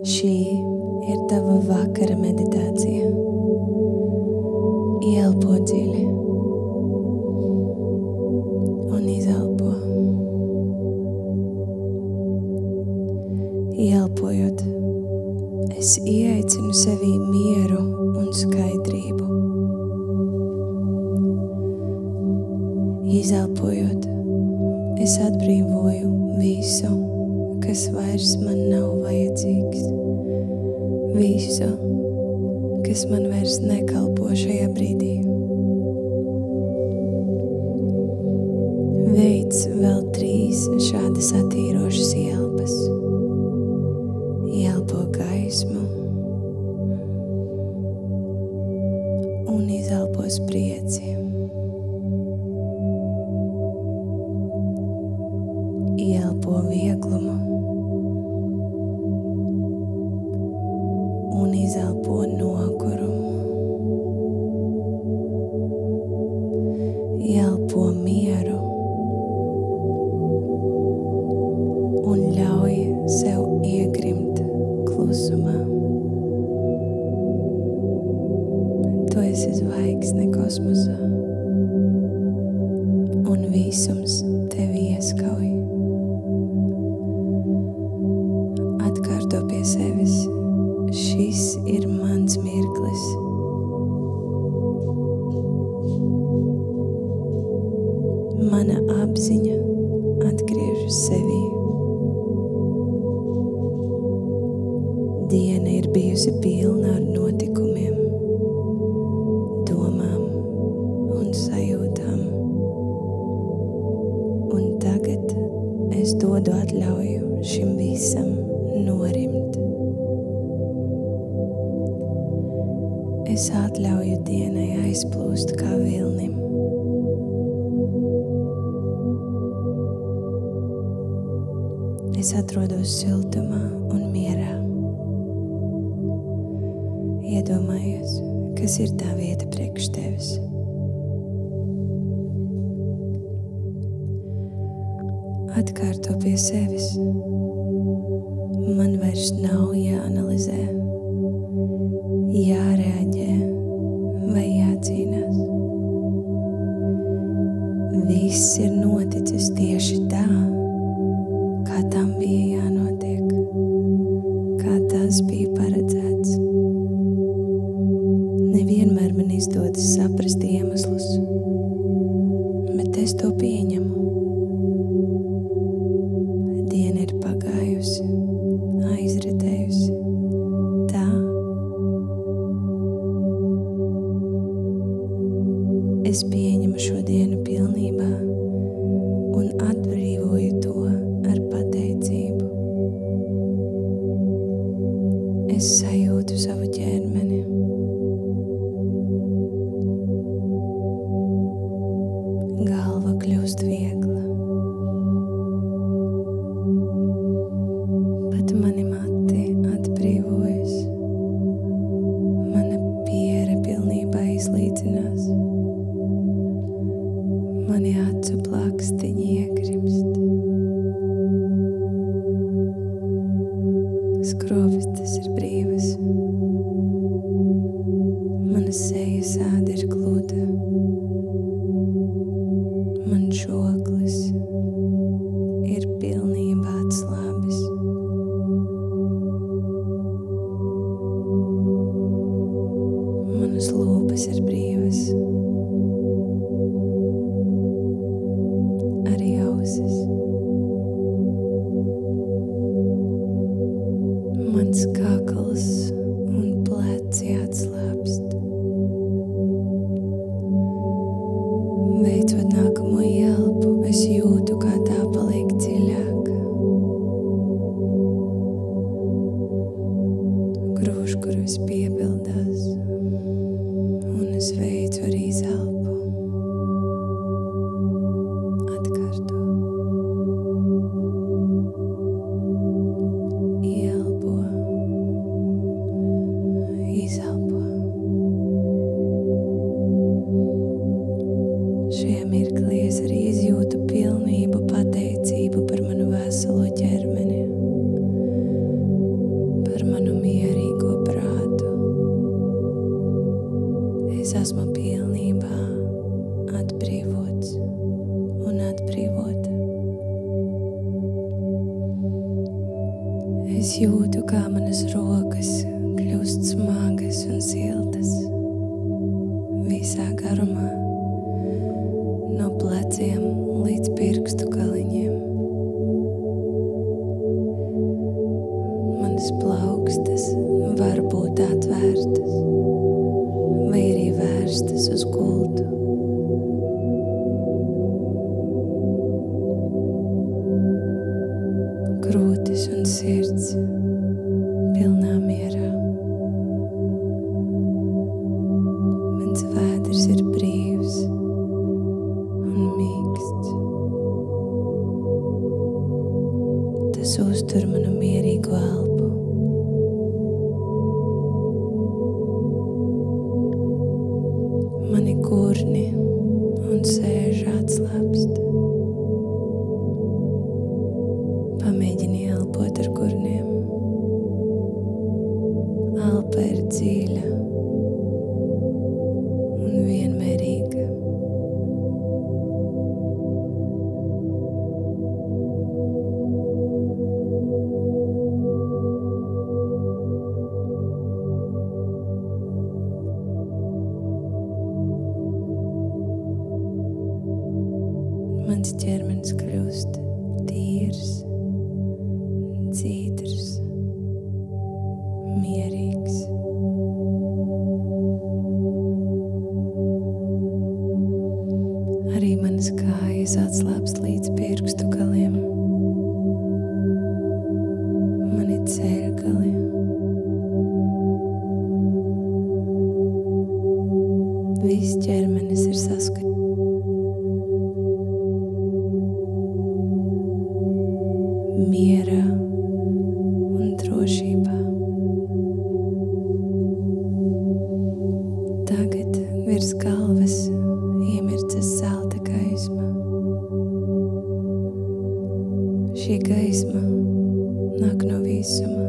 Šī ir tava vakara meditācija. Ielpo dziļi un izelpo. Ielpojot, es ieaicinu sevī mieru un skaidrību. Izelpojot, es atbrīvoju visu, kas vairs man nav vajadzīgs. Visu, kas man vairs nekalpo šajā brīdī. Veic vēl 3 šādas attīrošas ielpas. Ielpo gaismu un izelpo spriedzi. Ielpo vieglumu un izelpo nogurumu. Ielpo mieru un ļauj sev iegrimt klusumā. Tu esi zvaigzne kosmosā un visums tevi ieskauj. Atkārto pie sevis: šis ir mans mirklis. Mana apziņa atgriežas sevī. Diena ir bijusi pilna ar notikumiem, domām un sajūtām. Un tagad es dodu atļauju šim visam norimt. Es atļauju dienai aizplūst kā vilnim. Es atrodos siltumā un mierā. Iedomājies, kas ir tā vieta priekš tevis. Atkārto pie sevis: man vairs nav jāanalizē, jārēģē vai jācīnās. Viss ir noticis tieši tā, kā tam bija jānotiek, kā tas bija paredzēts. Nevienmēr man izdodas saprast iemeslus, bet es to pieņemu. Diena ir pagājusi, aizritējusi. Tā. Es pieņemu šo dienu pilnībā un atbrīvoju to ar pateicību. Es sajūtu savu ķermeni. Galva kļūst viegla. Pat mani mati atbrīvojas. Mana piere pilnībā izlīdzinās. Mani acu plakstiņi iegrimst. Skrovistes ir brīvas. Mana sejas āda ir gluda. Man žoklis ir pilnībā atslābis. Manas lūpas ir brīvas. Arī ausis. Mans kakls un pleci atslābst. Veicot nākamo ielpu, es jūtu, kā tā paliek dziļāka. Grūžkurvis piepildās, un es veicu arī izelpu. Atkārto. Ielpo. Izelpo. Šajā mirklī es arī izjūtu pilnību pateicību par manu veselo ķermeni, par manu Es jūtu, kā manas rokas kļūst smagas un siltas visā garumā, no pleciem līdz pirkstu galiņiem. Manas plaukstas var būt atvērtas vai arī vērstas uz gultu. Krūtis un sirds pilnā mierā. Mans vēders ir brīvs un mīksts. Tas uztur manu mierīgu elpu. Mani gurni un sēži atslābst. Pamēģini elpot ar gurniem. Elpa ir dziļa un vienmērīga. Mans ķermenis kļūst tīrs, dzīdrs, mierīgs. Arī manas kājas atslābst līdz pirkstu galiem. Mani ceļgali. Viss ķermenis ir saskaņots. Mierā un drošībā. Tagad virs galvas iemirdzas zelta gaisma. Šī gaisma nāk no visuma,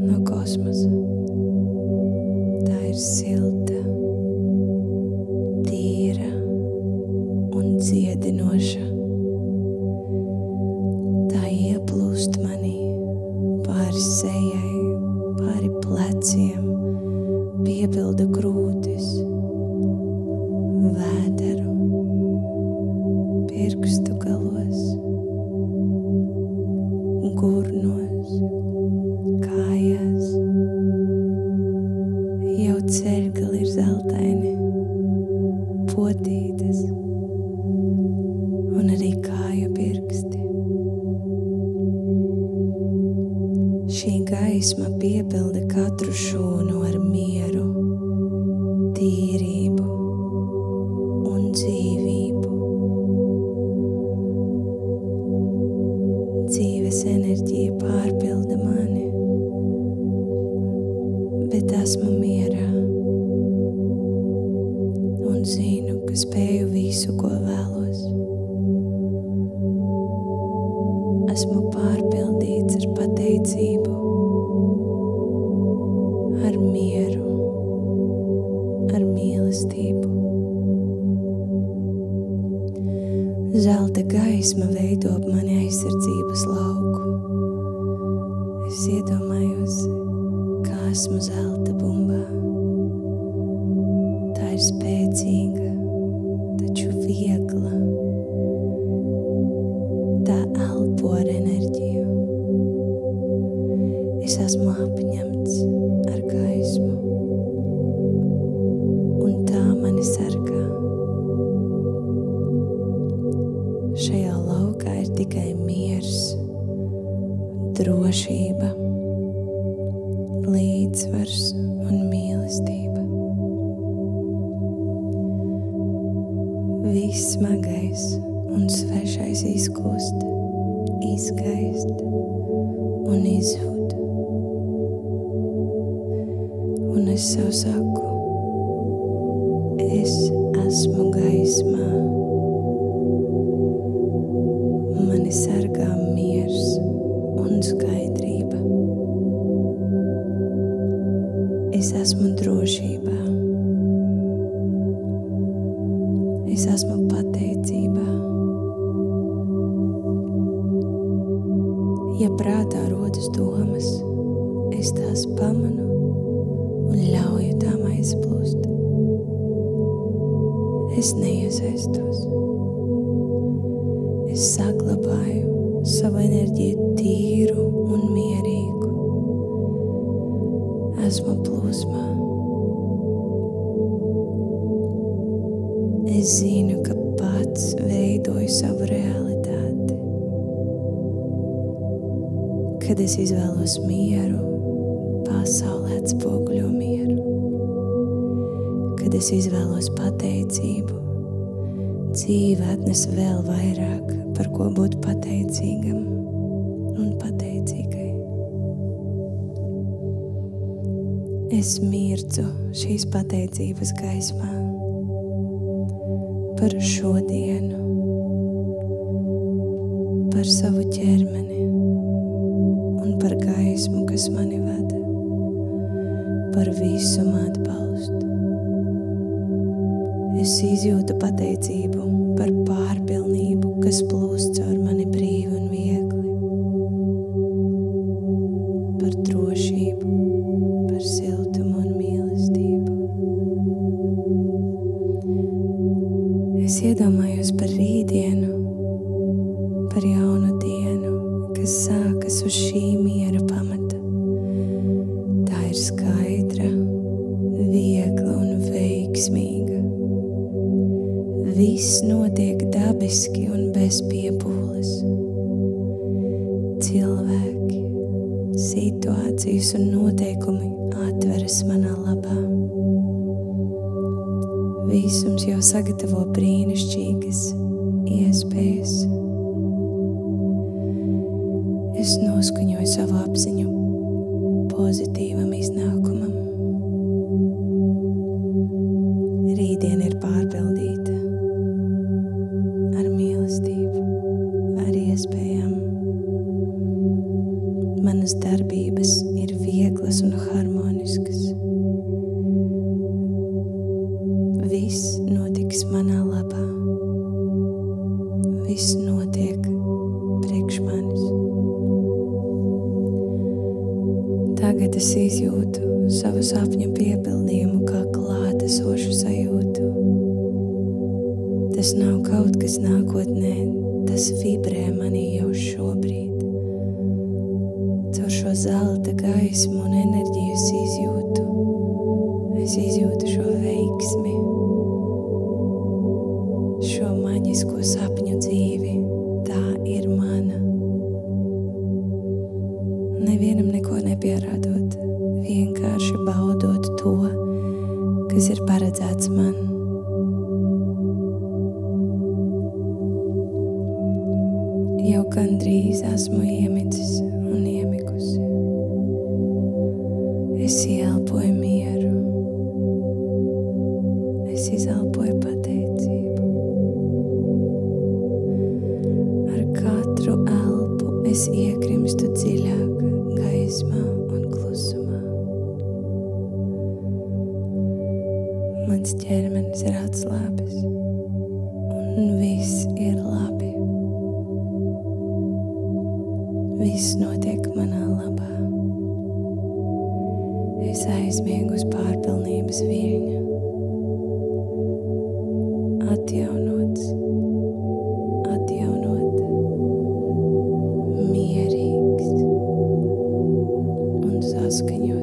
no kosmosa. Tā ir silta, tīra un dziedinoša. Tā ieplūst manī pāri sejai, pāri pleciem, piepilda krūtis, vēderu, pirkstu galos, gurnos, kājās. Jau ceļgali ir zeltaini, potītas un arī kāju pirksti. Šī gaisma piepilda katru šūnu ar mieru, tīrību un dzīvību. Dzīves enerģija pārpilda mani, bet esmu mierā un zinu, ka spēju visu, ko vēlos. Esmu pārpildīts ar pateicību, ar mieru, ar mīlestību. Zelta gaisma veido mani aizsardzības lauku. Es iedomājos, kā esmu zelta bumbā. Tā ir spēcīga, taču viegla. Tā elpo ar enerģiju. Es esmu apņemts ar gaismu, un tā mani sargā. Šajā laukā ir tikai miers, drošība, līdzsvars un mīlestība. Viss smagais un svešais izkust, izgaist un izzūd. Un es sev saku, es esmu gaismā. Mani sargā miers un skaidrība. Es esmu drošībā. Es esmu pateicībā. Ja prātā rodas domas, es tās pamanu un ļauju tām aizplūst. Es neiesaistos. Es saglabāju savu enerģiju tīru un mierīgu. Esmu plūsmā. Es zinu, ka pats veidoju savu realitāti. Kad es izvēlos mieru, pasaulē atspoguļo mieru. Kad es izvēlos pateicību, dzīve atnes vēl vairāk, par ko būt pateicīgam un pateicīgai. Es mircu šīs pateicības gaismā par šodienu, par savu ķermeni un par gaismu, kas mani vada, par visumu atbalstu. Es izjūtu pateicību par pārpilnību, kas plūst caur mani brīvi un viegli, par drošību, par siltumu un mīlestību. Es iedomājos par rītdienu, par jaunu dienu, kas sākas uz šī miera pamata. Tā ir skaidra, viegla un veiksmīga. Viss notiek dabiski un bez piepūles. Cilvēki, situācijas un noteikumi atveras manā labā. Visums jau sagatavo brīnišķīgas iespējas. Es noskaņoju savu apziņu pozitīvam iznākumam. Rītdiena ir pārpildīta ar mīlestību, ar iespējām. Manas darbības ir vieglas un harmoniskas. Viss notiks manā labā. Viss notiek priekš manis. Tagad es izjūtu savu sapņu piepildījumu kā klātesošu sajūtu. Tas nav kaut kas nākotnē, tas vibrē manī jau šobrīd. Caur šo zelta gaismu un enerģiju es izjūtu šo veiksmi, šo maģisko sapņu dzīvi. Tā ir mana. Nevienam neko nepierādot, vienkārši baudot to, kas ir paredzēts man. Jau gandrīz esmu iemidzis un iemigusi. Es ieelpoju mieru. Es izelpoju pateicību. Ar katru elpu es iekrimstu dziļāk gaismā un klusumā. Mans ķermenis ir atslābis un viss ir labi. Viss notiek manā labā. Es aizmiegu uz pārpilnības viļņa. Atjaunots, atjaunota, mierīgs un saskaņots.